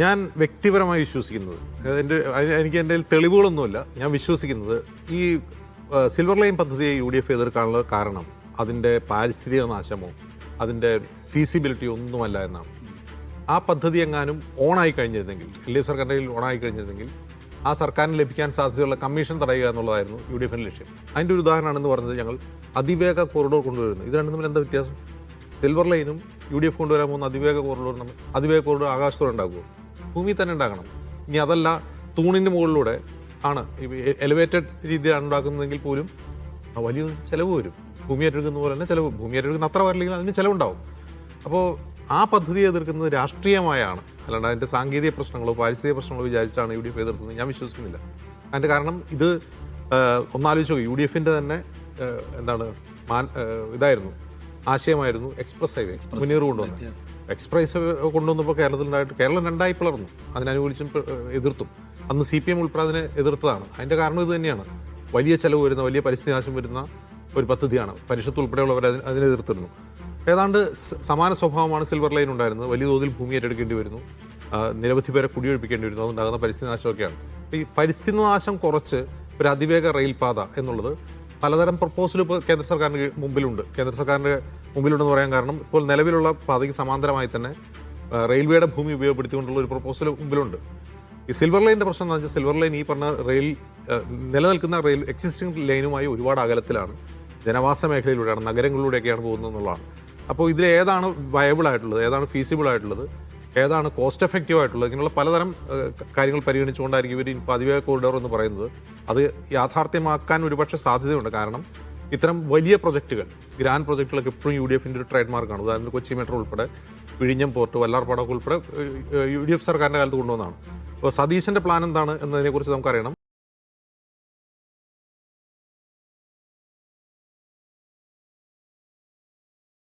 ഞാൻ വ്യക്തിപരമായി വിശ്വസിക്കുന്നത് എനിക്ക് എൻ്റെ തെളിവുകളൊന്നുമില്ല. ഞാൻ വിശ്വസിക്കുന്നത് ഈ സിൽവർ ലൈൻ പദ്ധതിയെ UDF എതിർക്കാനുള്ള കാരണം അതിൻ്റെ പാരിസ്ഥിതിക നാശമോ അതിൻ്റെ ഫീസിബിലിറ്റി ഒന്നുമല്ല എന്നാണ്. ആ പദ്ധതി എങ്ങാനും ഓണായി കഴിഞ്ഞിരുന്നെങ്കിൽ, LDF സർക്കാരിൻ്റെ കയ്യിൽ ഓണായി കഴിഞ്ഞിരുന്നെങ്കിൽ ആ സർക്കാരിന് ലഭിക്കാൻ സാധ്യതയുള്ള കമ്മീഷൻ തടയുക എന്നുള്ളതായിരുന്നു UDFിൻ്റെ ലക്ഷ്യം. അതിൻ്റെ ഒരു ഉദാഹരണമാണെന്ന് പറഞ്ഞത് ഞങ്ങൾ അതിവേഗ കോറിഡോർ കൊണ്ടുവരുന്നു. ഇത് രണ്ടും തമ്മിൽ എന്താ വ്യത്യാസം? സിൽവർ ലൈനും UDF കൊണ്ടുവരാൻ പോകുന്ന അതിവേഗ കോറിഡോർ ആകാശത്തോടെ ഉണ്ടാകുമോ? ഭൂമിയിൽ തന്നെ ഉണ്ടാകണം. ഇനി അതല്ല, തൂണിൻ്റെ മുകളിലൂടെ ആണ് എലിവേറ്റഡ് രീതിയിലാണ് ഉണ്ടാക്കുന്നതെങ്കിൽ പോലും വലിയ ചിലവ് വരും. ഭൂമി ഏറ്റെടുക്കുന്ന പോലെ തന്നെ ചിലവ്, ഭൂമി ഏറ്റെടുക്കുന്ന അത്ര വരില്ലെങ്കിൽ അതിന് ചിലവുണ്ടാവും. അപ്പോൾ ആ പദ്ധതിയെ എതിർക്കുന്നത് രാഷ്ട്രീയമായാണ്, അല്ലാണ്ട് അതിൻ്റെ സാങ്കേതിക പ്രശ്നങ്ങളോ പാരിസ്ഥിതിക പ്രശ്നങ്ങളോ വിചാരിച്ചാണ് UDF എതിർക്കുന്നത് ഞാൻ വിശ്വസിക്കുന്നില്ല. അതിൻ്റെ കാരണം ഇത് ഒന്നാലോചിച്ചോ, UDFിൻ്റെ തന്നെ ഇതായിരുന്നു, ആശയമായിരുന്നു എക്സ്പ്രസ് ഹൈവേ മുന്നേറ് കൊണ്ടുവന്നത്. എക്സ്പ്രസ് കൊണ്ടുവന്നപ്പോൾ കേരളം രണ്ടായി പിളർന്നു. അതിനനുകൂലിച്ചും എതിർത്തും. അന്ന് CPM ഉൾപ്പെടെ അതിനെ എതിർത്തതാണ്. അതിൻ്റെ കാരണം ഇത് തന്നെയാണ്. വലിയ ചെലവ് വരുന്ന, വലിയ പരിസ്ഥിതി നാശം വരുന്ന ഒരു പദ്ധതിയാണ്. പരിഷത്ത് ഉൾപ്പെടെയുള്ളവർ അതിനെ എതിർത്തിരുന്നു. ഏതാണ്ട് സമാന സ്വഭാവമാണ് സിൽവർ ലൈൻ ഉണ്ടായിരുന്നത്. വലിയ തോതിൽ ഭൂമി ഏറ്റെടുക്കേണ്ടി വരുന്നു, നിരവധി പേരെ കുടിയൊഴിപ്പിക്കേണ്ടി വരുന്നു, അതുണ്ടാകുന്ന പരിസ്ഥിതി നാശമൊക്കെയാണ്. ഈ പരിസ്ഥിതി നാശം കുറച്ച് ഒരു അതിവേഗ റെയിൽപാത എന്നുള്ളത് പലതരം പ്രപ്പോസൽ ഇപ്പോൾ കേന്ദ്ര സർക്കാരിന് മുമ്പിലുണ്ട്. കേന്ദ്ര സർക്കാരിൻ്റെ മുമ്പിലുണ്ടെന്ന് പറയാൻ കാരണം ഇപ്പോൾ നിലവിലുള്ള പാതയ്ക്ക് സമാന്തരമായി തന്നെ റെയിൽവേയുടെ ഭൂമി ഉപയോഗപ്പെടുത്തിക്കൊണ്ടുള്ള ഒരു പ്രപ്പോസൽ മുമ്പിലുണ്ട്. ഈ സിൽവർ ലൈനിൻ്റെ പ്രശ്നം എന്ന് വെച്ചാൽ, സിൽവർ ലൈൻ ഈ പറഞ്ഞ നിലനിൽക്കുന്ന എക്സിസ്റ്റിംഗ് ലൈനുമായി ഒരുപാട് അകലത്തിലാണ്, ജനവാസ മേഖലയിലൂടെയാണ്, നഗരങ്ങളിലൂടെയൊക്കെയാണ് പോകുന്നത് എന്നുള്ളതാണ്. അപ്പോൾ ഇതിൽ ഏതാണ് വയബിൾ ആയിട്ടുള്ളത്, ഏതാണ് ഫീസിബിൾ ആയിട്ടുള്ളത്, ഏതാണ് കോസ്റ്റ് എഫക്റ്റീവ് ആയിട്ടുള്ളത്, ഇങ്ങനെയുള്ള പലതരം കാര്യങ്ങൾ പരിഗണിച്ചുകൊണ്ടായിരിക്കും ഇവർ ഇപ്പോൾ അതിവേഗ കോറിഡോർ എന്ന് പറയുന്നത്. അത് യാഥാർത്ഥ്യമാക്കാൻ ഒരുപക്ഷെ സാധ്യതയുണ്ട്. കാരണം ഇത്തരം വലിയ പ്രൊജക്റ്റുകൾ, ഗ്രാൻഡ് പ്രൊജക്റ്റുകളൊക്കെ എപ്പോഴും UDFിൻ്റെ ഒരു ട്രേഡ് മാർക്കാണ്. ഉദാഹരണത്തിന് കൊച്ചി മെട്രോ ഉൾപ്പെടെ, വിഴിഞ്ഞം പോർട്ട്, വല്ലാർപാടമൊക്കെ ഉൾപ്പെടെ UDF സർക്കാരിൻ്റെ കാലത്ത് കൊണ്ടുവന്നതാണ്. അപ്പോൾ സതീശൻ്റെ പ്ലാൻ എന്താണ് എന്നതിനെക്കുറിച്ച് നമുക്കറിയണം.